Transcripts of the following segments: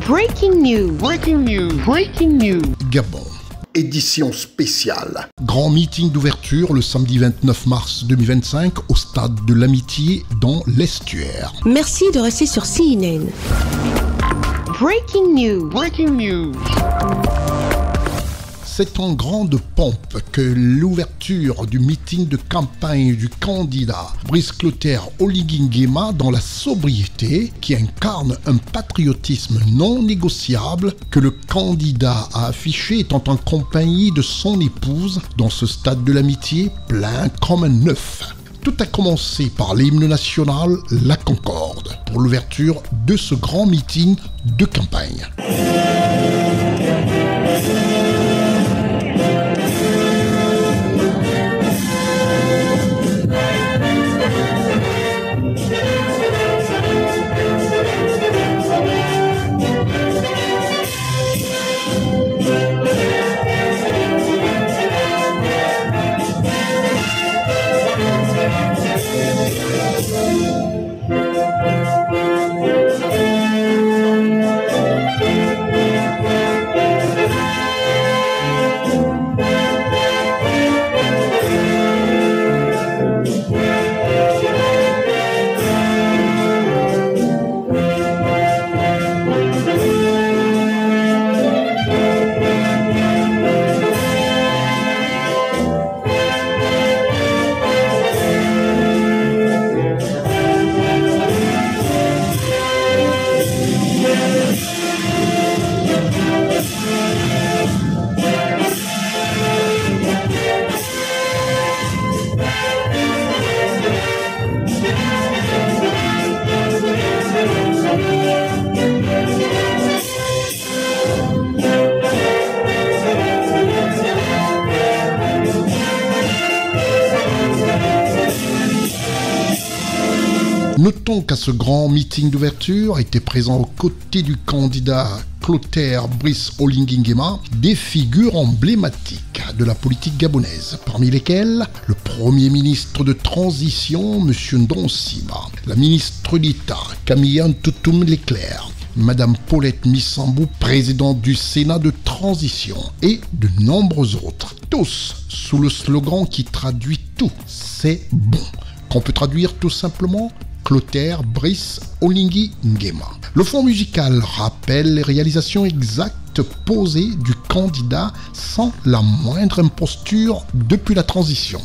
Breaking news. Breaking news. Breaking news. Gabon. Édition spéciale. Grand meeting d'ouverture le samedi 29 mars 2025 au stade de l'Amitié dans l'Estuaire. Merci de rester sur CNN. Breaking news. Breaking news. C'est en grande pompe que l'ouverture du meeting de campagne du candidat Brice Clotaire Oligui Nguema dans la sobriété, qui incarne un patriotisme non négociable que le candidat a affiché étant en compagnie de son épouse dans ce stade de l'Amitié plein comme un œuf. Tout a commencé par l'hymne national La Concorde pour l'ouverture de ce grand meeting de campagne. Notons qu'à ce grand meeting d'ouverture étaient présents aux côtés du candidat Clotaire Brice Oligui Nguema des figures emblématiques de la politique gabonaise, parmi lesquelles le Premier ministre de transition, M. Ndonsima, la ministre d'État, Camille Ntoutoum Leclerc, Madame Paulette Missambou, présidente du Sénat de transition, et de nombreux autres, tous sous le slogan qui traduit tout, c'est bon, qu'on peut traduire tout simplement Clotaire Brice Oligui Nguema. Le fond musical rappelle les réalisations exactes posées du candidat sans la moindre imposture depuis la transition.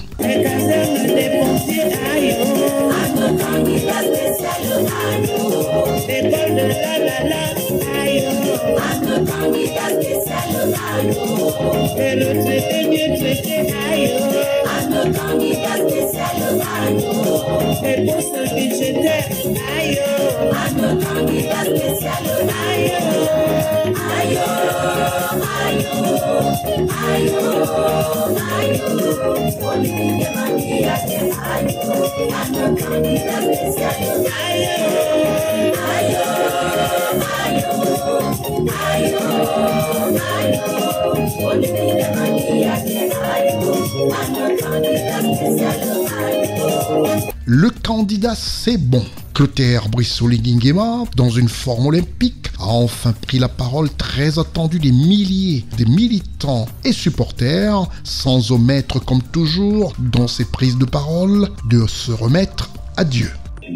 Le candidat, c'est bon. Clotaire Brice Oligui Nguema, dans une forme olympique, a enfin pris la parole très attendue des milliers de militants et supporters, sans omettre comme toujours, dans ses prises de parole, de se remettre à Dieu.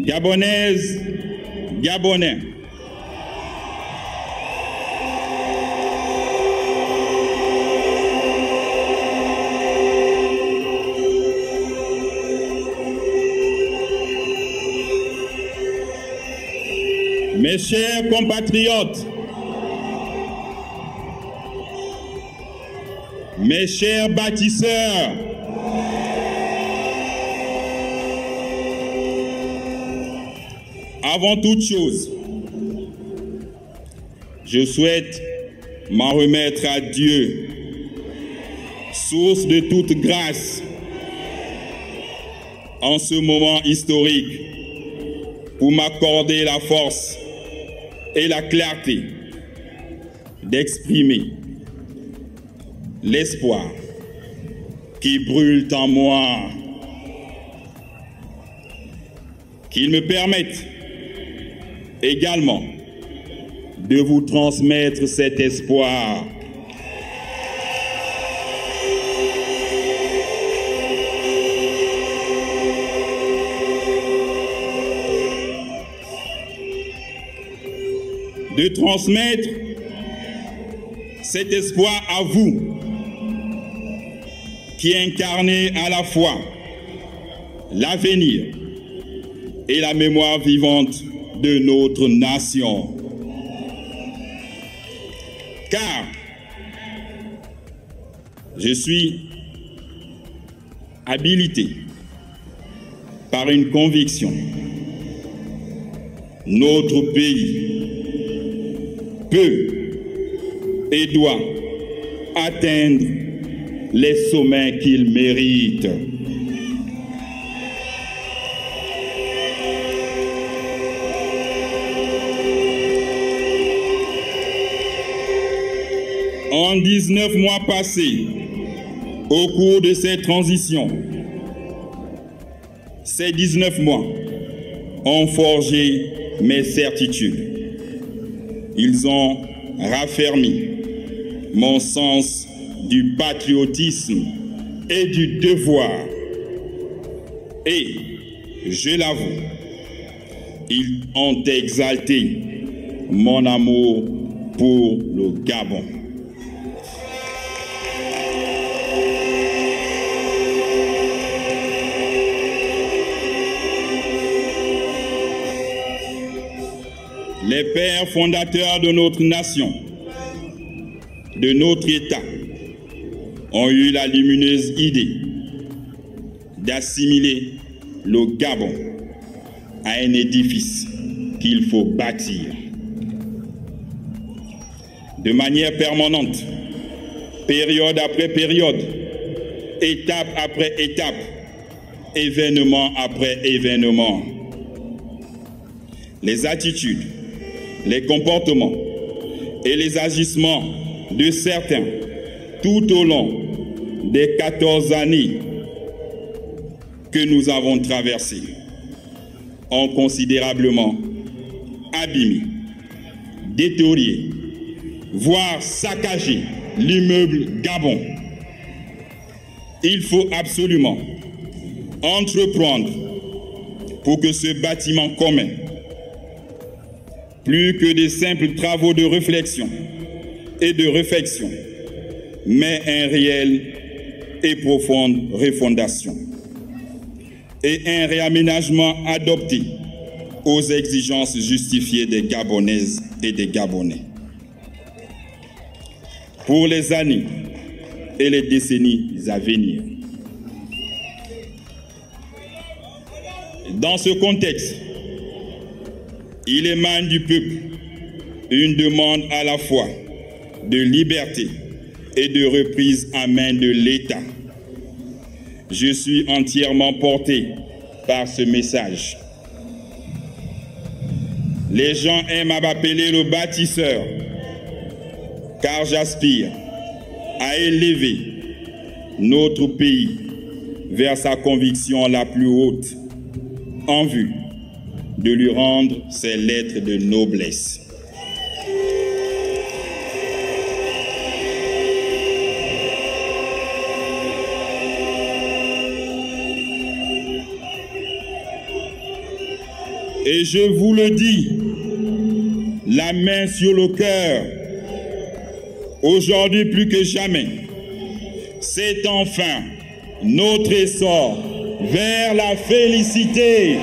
Gabonaises, Gabonais, mes chers compatriotes, mes chers bâtisseurs, avant toute chose, je souhaite m'en remettre à Dieu, source de toute grâce, en ce moment historique, pour m'accorder la force et la clarté d'exprimer l'espoir qui brûle en moi, qu'il me permette également de vous transmettre cet espoir. De transmettre cet espoir à vous, qui incarnez à la fois l'avenir et la mémoire vivante de notre nation. Car je suis habilité par une conviction. Notre pays peut et doit atteindre les sommets qu'il mérite. En 19 mois passés, au cours de cette transition, ces 19 mois ont forgé mes certitudes. Ils ont raffermi mon sens du patriotisme et du devoir. Et, je l'avoue, ils ont exalté mon amour pour le Gabon. Les pères fondateurs de notre nation, de notre État, ont eu la lumineuse idée d'assimiler le Gabon à un édifice qu'il faut bâtir. De manière permanente, période après période, étape après étape, événement après événement. Les attitudes, les comportements et les agissements de certains tout au long des 14 années que nous avons traversées ont considérablement abîmé, détérioré, voire saccagé l'immeuble Gabon. Il faut absolument entreprendre pour que ce bâtiment commun, plus que des simples travaux de réflexion et de réflexion, mais un réel et profonde refondation et un réaménagement adopté aux exigences justifiées des Gabonaises et des Gabonais pour les années et les décennies à venir. Dans ce contexte, il émane du peuple une demande à la fois de liberté et de reprise en main de l'État. Je suis entièrement porté par ce message. Les gens aiment à m'appeler le bâtisseur, car j'aspire à élever notre pays vers sa conviction la plus haute en vue de lui rendre ses lettres de noblesse. Et je vous le dis, la main sur le cœur, aujourd'hui plus que jamais, c'est enfin notre essor vers la félicité.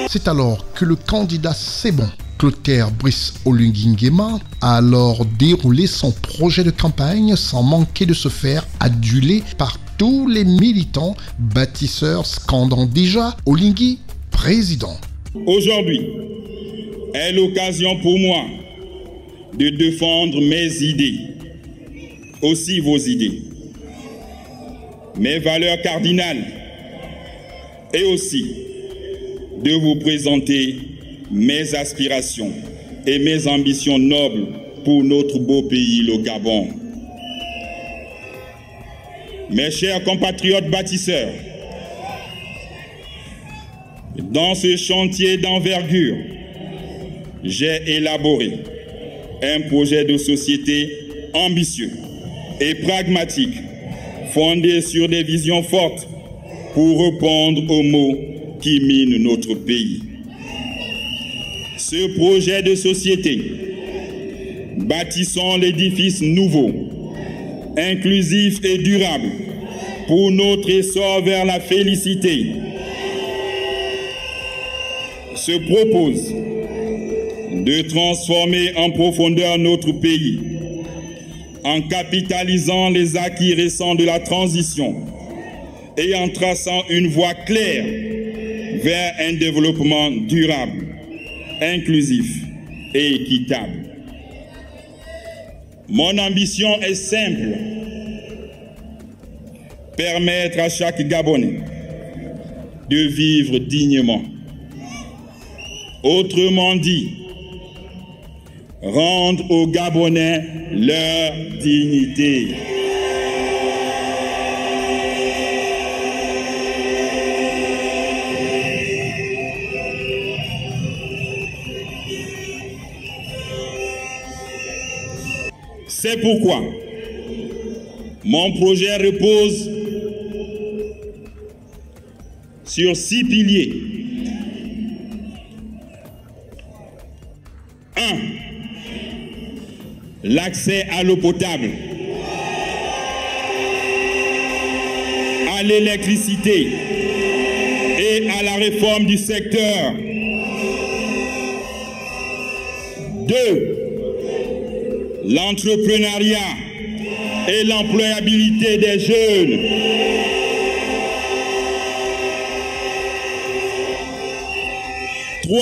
C'est alors que le candidat C'est bon, Clotaire Brice Oligui Nguema, a alors déroulé son projet de campagne sans manquer de se faire aduler par tous les militants bâtisseurs scandant déjà Oligui président. Aujourd'hui est l'occasion pour moi de défendre mes idées, aussi vos idées, mes valeurs cardinales, et aussi de vous présenter mes aspirations et mes ambitions nobles pour notre beau pays, le Gabon. Mes chers compatriotes bâtisseurs, Dans ce chantier d'envergure, j'ai élaboré un projet de société ambitieux et pragmatique, fondé sur des visions fortes pour répondre aux maux qui minent notre pays. Ce projet de société, bâtissons l'édifice nouveau, inclusif et durable pour notre essor vers la félicité, se propose de transformer en profondeur notre pays en capitalisant les acquis récents de la transition et en traçant une voie claire vers un développement durable, inclusif et équitable. Mon ambition est simple: permettre à chaque Gabonais de vivre dignement. Autrement dit, rendre aux Gabonais leur dignité. C'est pourquoi mon projet repose sur 6 piliers. 1. L'accès à l'eau potable, à l'électricité et à la réforme du secteur. 2. L'entrepreneuriat et l'employabilité des jeunes. 3.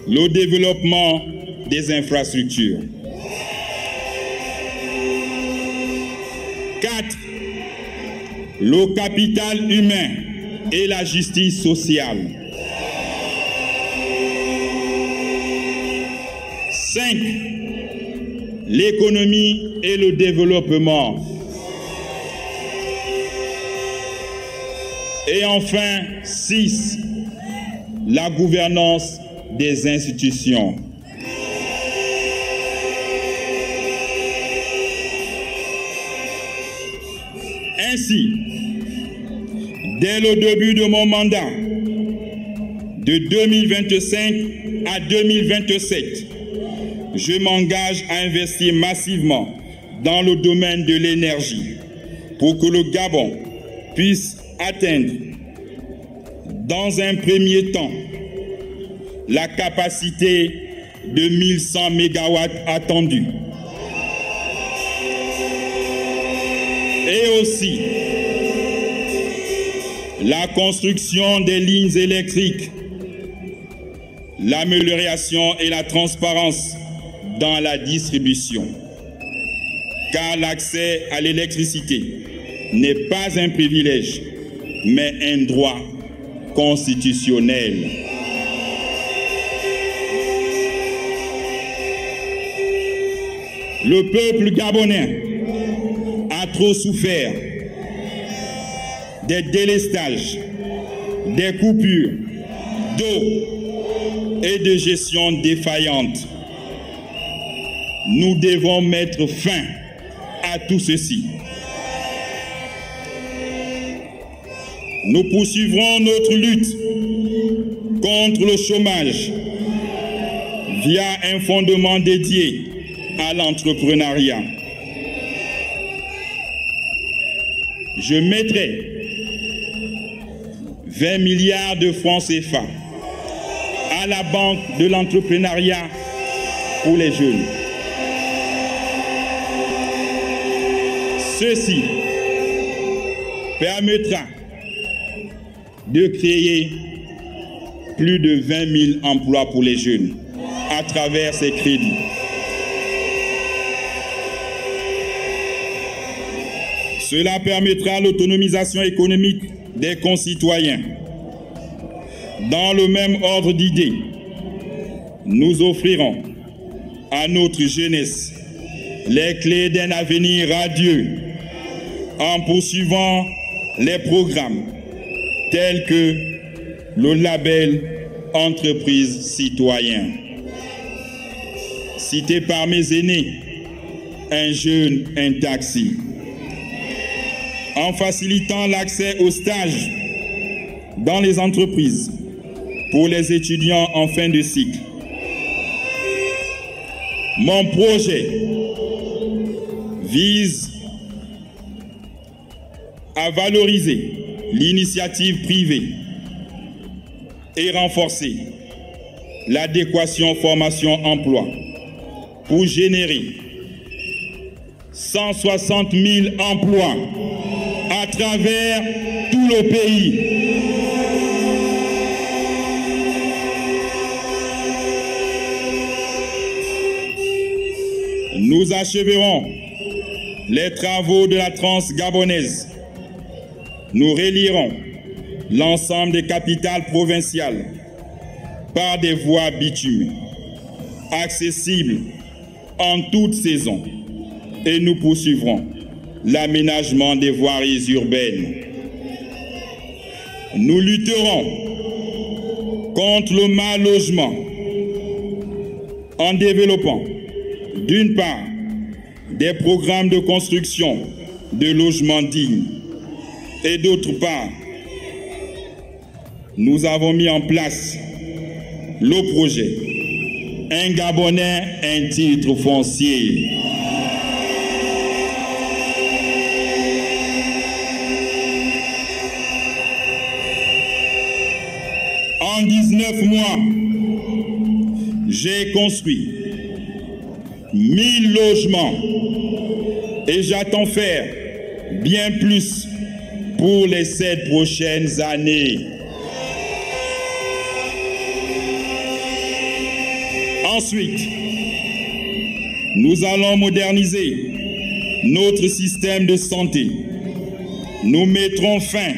Le développement des infrastructures. 4. Le capital humain et la justice sociale. 5. L'économie et le développement. Et enfin, 6. La gouvernance des institutions. Ainsi, dès le début de mon mandat, de 2025 à 2027, je m'engage à investir massivement dans le domaine de l'énergie pour que le Gabon puisse atteindre, dans un premier temps, la capacité de 1100 MW attendue. Et aussi la construction des lignes électriques, l'amélioration et la transparence dans la distribution. Car l'accès à l'électricité n'est pas un privilège, mais un droit constitutionnel. Le peuple gabonais a trop souffert des délestages, des coupures d'eau et de gestion défaillante. Nous devons mettre fin à tout ceci. Nous poursuivrons notre lutte contre le chômage via un fondement dédié à l'entrepreneuriat. Je mettrai 20 milliards de francs CFA à la Banque de l'entrepreneuriat pour les jeunes. Ceci permettra de créer plus de 20 000 emplois pour les jeunes à travers ces crédits. Cela permettra l'autonomisation économique des concitoyens. Dans le même ordre d'idées, nous offrirons à notre jeunesse les clés d'un avenir radieux en poursuivant les programmes tels que le label Entreprise citoyen. Cité par mes aînés, un jeune, un taxi. En facilitant l'accès aux stages dans les entreprises pour les étudiants en fin de cycle. Mon projet vise à valoriser l'initiative privée et renforcer l'adéquation formation-emploi pour générer 160 000 emplois à travers tout le pays. Nous achèverons les travaux de la transe gabonaise. Nous relierons l'ensemble des capitales provinciales par des voies bitumées, accessibles en toute saison. Et nous poursuivrons l'aménagement des voiries urbaines. Nous lutterons contre le mal logement en développant, d'une part, des programmes de construction de logements dignes et d'autre part, nous avons mis en place le projet Un Gabonais, un titre foncier. En 19 mois, j'ai construit 1000 logements et j'attends faire bien plus pour les 7 prochaines années. Ensuite, nous allons moderniser notre système de santé. Nous mettrons fin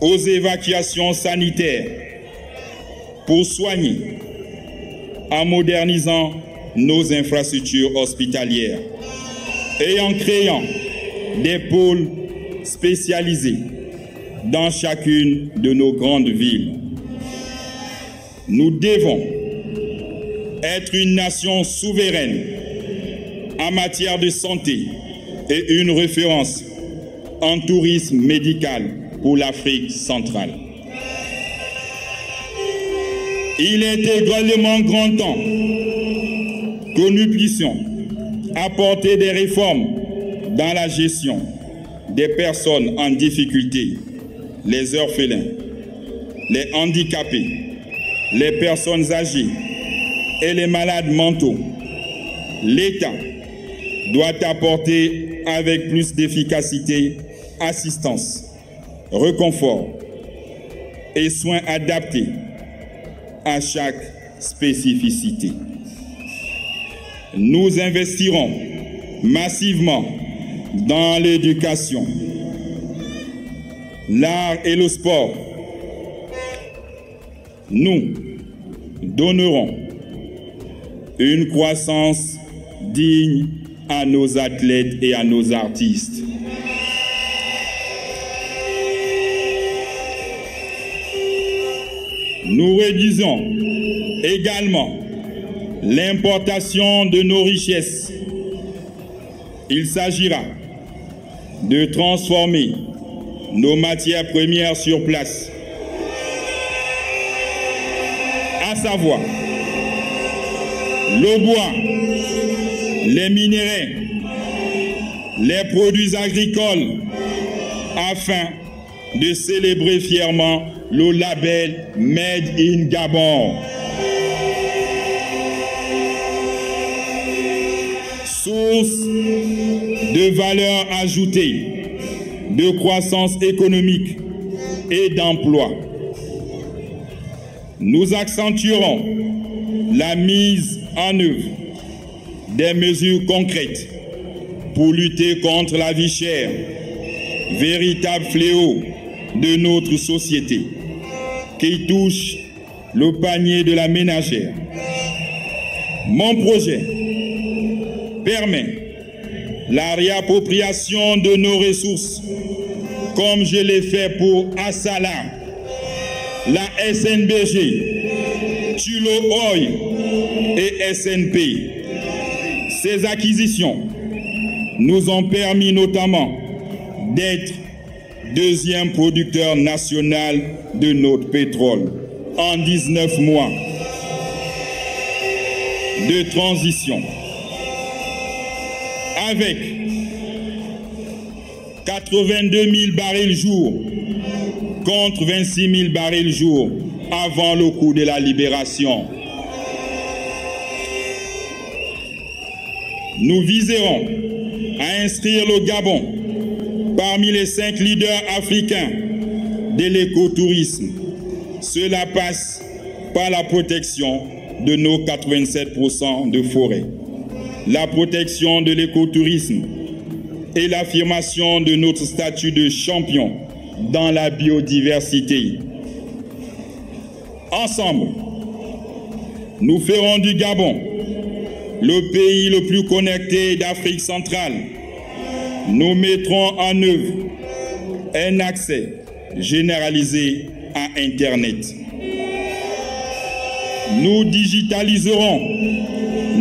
aux évacuations sanitaires pour soigner en modernisant nos infrastructures hospitalières et en créant des pôles spécialisés dans chacune de nos grandes villes. Nous devons être une nation souveraine en matière de santé et une référence en tourisme médical pour l'Afrique centrale. Il est également grand temps que nous puissions apporter des réformes dans la gestion des personnes en difficulté, les orphelins, les handicapés, les personnes âgées et les malades mentaux. L'État doit apporter avec plus d'efficacité assistance, réconfort et soins adaptés à chaque spécificité. Nous investirons massivement dans l'éducation, l'art et le sport. Nous donnerons une croissance digne à nos athlètes et à nos artistes. Nous réduisons également l'importation de nos richesses. Il s'agira de transformer nos matières premières sur place, à savoir le bois, les minéraux, les produits agricoles, afin de célébrer fièrement le label Made in Gabon. Source de valeur ajoutée, de croissance économique et d'emploi. Nous accentuerons la mise en œuvre des mesures concrètes pour lutter contre la vie chère, véritable fléau de notre société qui touche le panier de la ménagère. Mon projet permet la réappropriation de nos ressources, comme je l'ai fait pour Assala, la SNBG, Tullow Oil et SNP. Ces acquisitions nous ont permis notamment d'être deuxième producteur national de notre pétrole en 19 mois de transition, avec 82 000 barils jour contre 26 000 barils jour avant le coup de la libération. Nous viserons à inscrire le Gabon parmi les 5 leaders africains de l'écotourisme. Cela passe par la protection de nos 87% de forêts, la protection de l'écotourisme et l'affirmation de notre statut de champion dans la biodiversité. Ensemble, nous ferons du Gabon le pays le plus connecté d'Afrique centrale. Nous mettrons en œuvre un accès généralisé à Internet. Nous digitaliserons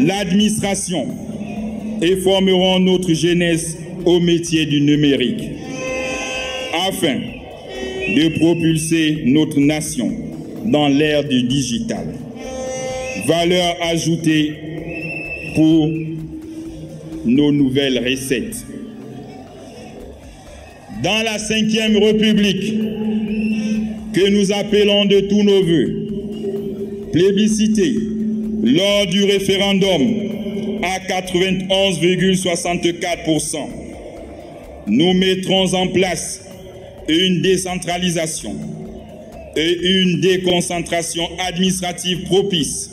l'administration et formerons notre jeunesse au métier du numérique afin de propulser notre nation dans l'ère du digital. Valeur ajoutée pour nos nouvelles recettes. Dans la 5e République, que nous appelons de tous nos voeux, plébiscitée lors du référendum à 91,64%, nous mettrons en place une décentralisation et une déconcentration administrative propice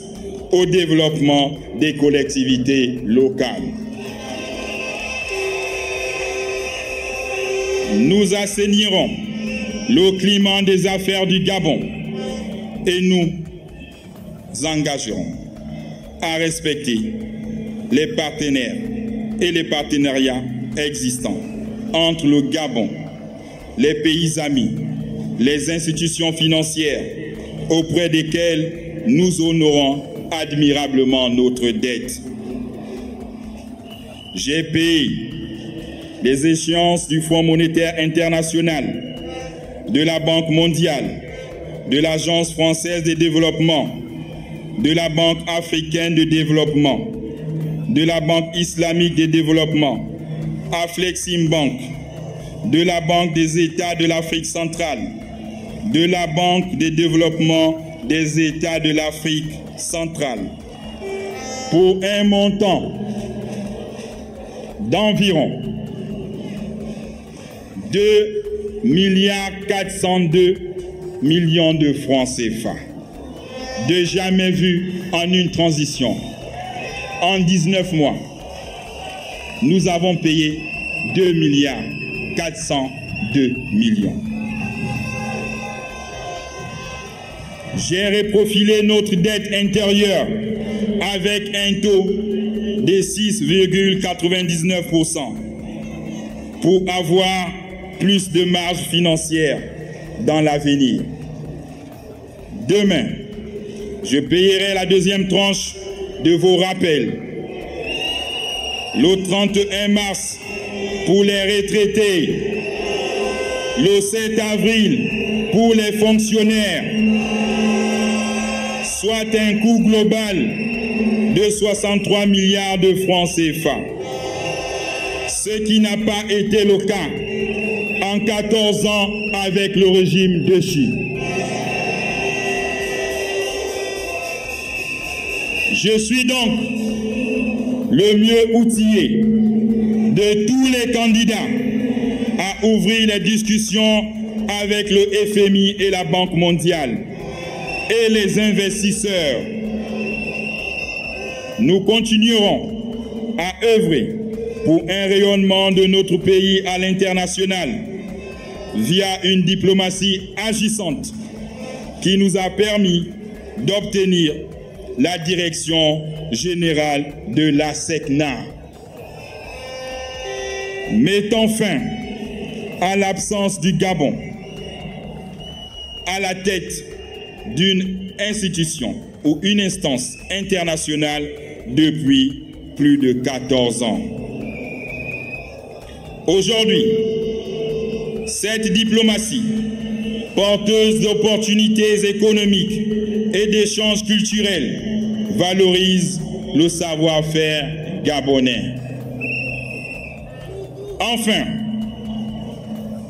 au développement des collectivités locales. Nous assainirons le climat des affaires du Gabon et nous engagerons à respecter les partenaires et les partenariats existants entre le Gabon, les pays amis, les institutions financières auprès desquelles nous honorons admirablement notre dette. J'ai payé les échéances du Fonds monétaire international, de la Banque mondiale, de l'Agence française de développement, de la Banque africaine de développement, de la Banque islamique de développement, Afleximbank, de la Banque des États de l'Afrique centrale, de la Banque de développement des États de l'Afrique centrale, pour un montant d'environ 2,402 milliards de francs CFA, de jamais vu en une transition. En 19 mois, nous avons payé 2,402 milliards. J'ai reprofilé notre dette intérieure avec un taux de 6,99% pour avoir plus de marge financière dans l'avenir. Demain, je payerai la deuxième tranche de vos rappels. Le 31 mars pour les retraités. Le 7 avril pour les fonctionnaires. Soit un coût global de 63 milliards de francs CFA. Ce qui n'a pas été le cas en 14 ans avec le régime de Chine. Je suis donc le mieux outillé de tous les candidats à ouvrir les discussions avec le FMI et la Banque mondiale et les investisseurs. Nous continuerons à œuvrer pour un rayonnement de notre pays à l'international via une diplomatie agissante qui nous a permis d'obtenir la direction générale de la SECNA. Mettons fin à l'absence du Gabon à la tête d'une institution ou une instance internationale depuis plus de 14 ans. Aujourd'hui, cette diplomatie, porteuse d'opportunités économiques et d'échanges culturels, valorise le savoir-faire gabonais. Enfin,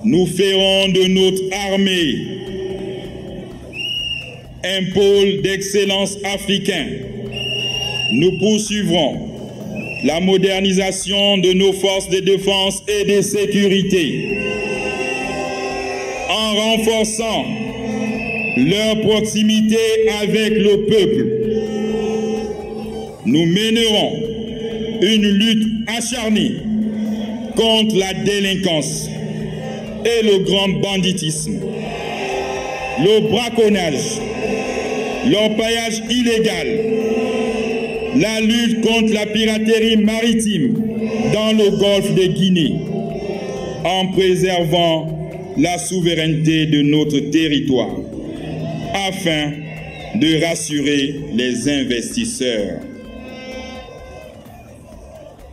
nous ferons de notre armée un pôle d'excellence africain. Nous poursuivrons la modernisation de nos forces de défense et de sécurité en renforçant leur proximité avec le peuple. Nous mènerons une lutte acharnée contre la délinquance et le grand banditisme, le braconnage, l'orpaillage illégal, la lutte contre la piraterie maritime dans le golfe de Guinée, en préservant la souveraineté de notre territoire, afin de rassurer les investisseurs.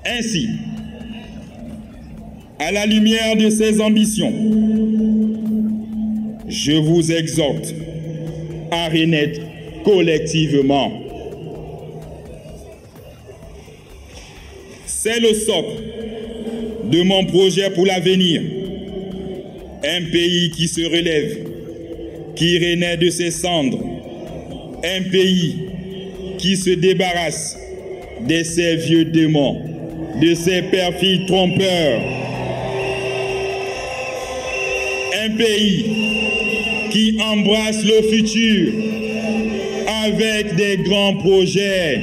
Ainsi, à la lumière de ces ambitions, je vous exhorte à renaître collectivement. C'est le socle de mon projet pour l'avenir. Un pays qui se relève, qui renaît de ses cendres. Un pays qui se débarrasse de ses vieux démons, de ses perfides trompeurs. Un pays qui embrasse le futur avec des grands projets.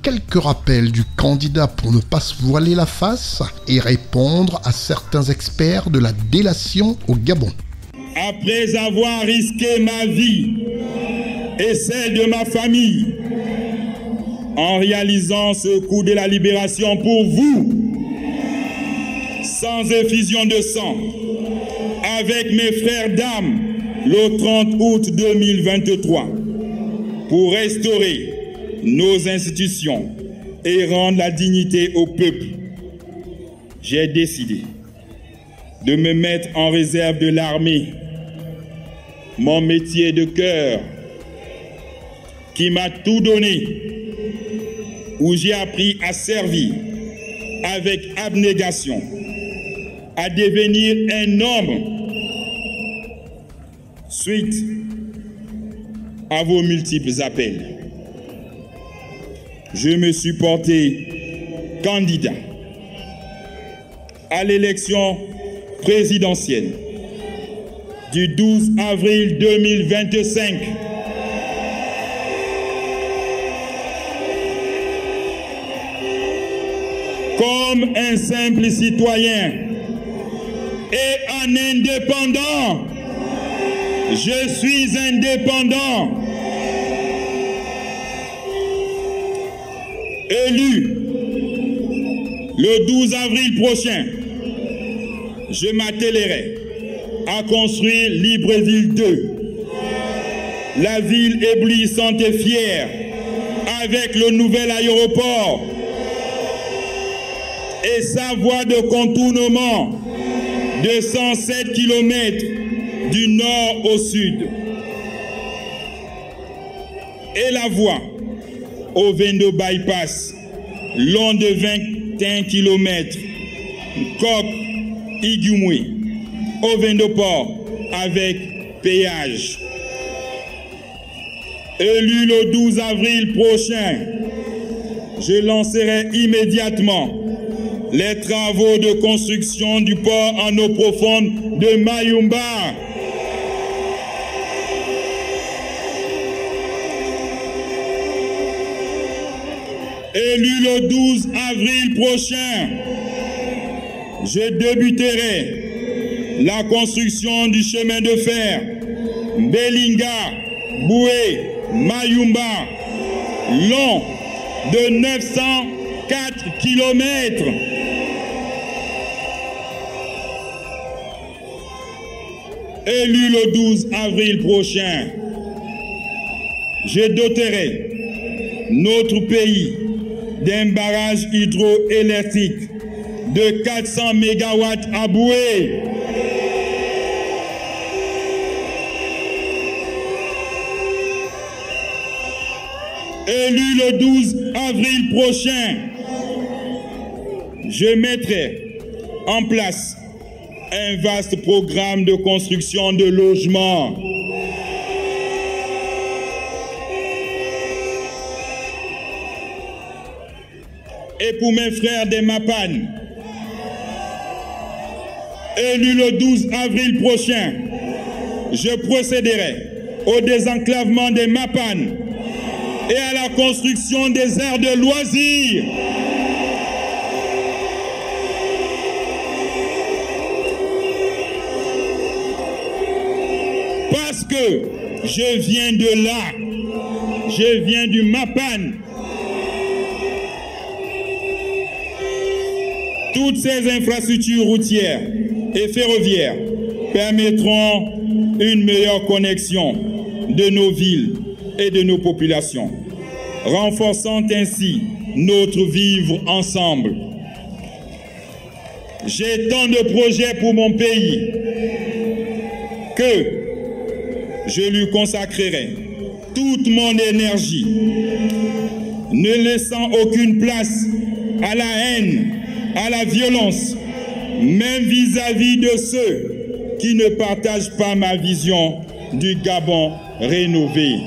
Quelques rappels du candidat pour ne pas se voiler la face et répondre à certains experts de la délation au Gabon. Après avoir risqué ma vie et celle de ma famille en réalisant ce coup de la libération pour vous, sans effusion de sang, avec mes frères d'âmes, le 30 août 2023, pour restaurer nos institutions et rendre la dignité au peuple, j'ai décidé de me mettre en réserve de l'armée, mon métier de cœur, qui m'a tout donné, où j'ai appris à servir avec abnégation, à devenir un homme, suite à vos multiples appels. Je me suis porté candidat à l'élection présidentielle du 12 avril 2025. Comme un simple citoyen et un indépendant. Je suis indépendant. Élu le 12 avril prochain, je m'attellerai à construire Libreville 2, la ville éblouissante et fière, avec le nouvel aéroport et sa voie de contournement de 107 km du nord au sud, et la voie au Vendo Bypass, long de 21 km, Kok Igumwe, au Vendo Port, avec péage. Élu le 12 avril prochain, je lancerai immédiatement les travaux de construction du port en eau profonde de Mayumba. Élu le 12 avril prochain, je débuterai la construction du chemin de fer Belinga, Boué, Mayumba, long de 904 km. Élu le 12 avril prochain, je doterai notre pays d'un barrage hydroélectrique de 400 MW à Boué. Élu le 12 avril prochain, je mettrai en place un vaste programme de construction de logements. Et pour mes frères des Mapan, élu le 12 avril prochain, je procéderai au désenclavement des Mapan et à la construction des aires de loisirs. Parce que je viens de là, je viens du Mapan. Toutes ces infrastructures routières et ferroviaires permettront une meilleure connexion de nos villes et de nos populations, renforçant ainsi notre vivre ensemble. J'ai tant de projets pour mon pays que je lui consacrerai toute mon énergie, ne laissant aucune place à la haine, à la violence, même vis-à-vis de ceux qui ne partagent pas ma vision du Gabon rénové.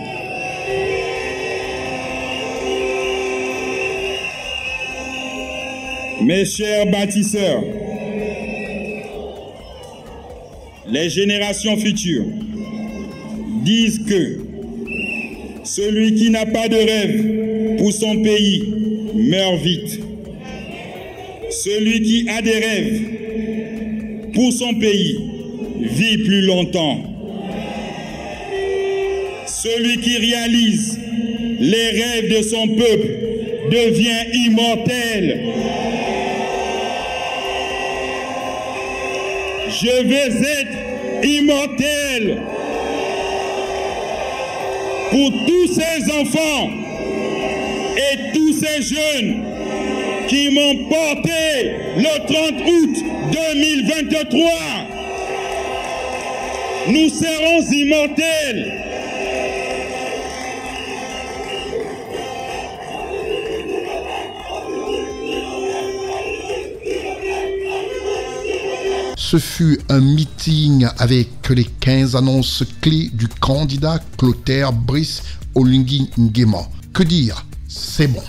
Mes chers bâtisseurs, les générations futures disent que celui qui n'a pas de rêve pour son pays meurt vite. Celui qui a des rêves pour son pays vit plus longtemps. Celui qui réalise les rêves de son peuple devient immortel. Je vais être immortel pour tous ces enfants et tous ces jeunes qui m'ont porté le 30 août 2023. Nous serons immortels. Ce fut un meeting avec les 15 annonces clés du candidat Clotaire Brice Oligui Nguema. Que dire? C'est bon.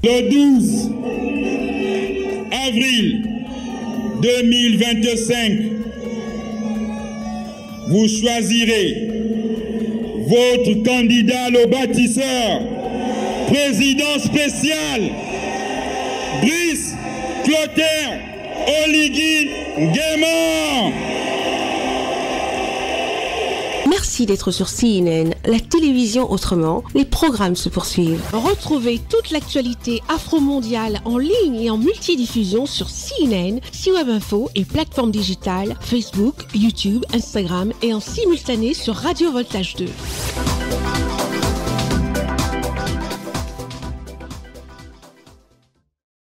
Le 12 avril 2025, vous choisirez votre candidat le bâtisseur, président spécial, Brice Clotaire Oligui Nguema. Merci d'être sur CNN, la télévision autrement. Les programmes se poursuivent. Retrouvez toute l'actualité afro-mondiale en ligne et en multidiffusion sur CNN, C-Web Info et plateformes digitales, Facebook, YouTube, Instagram et en simultané sur Radio Voltage 2.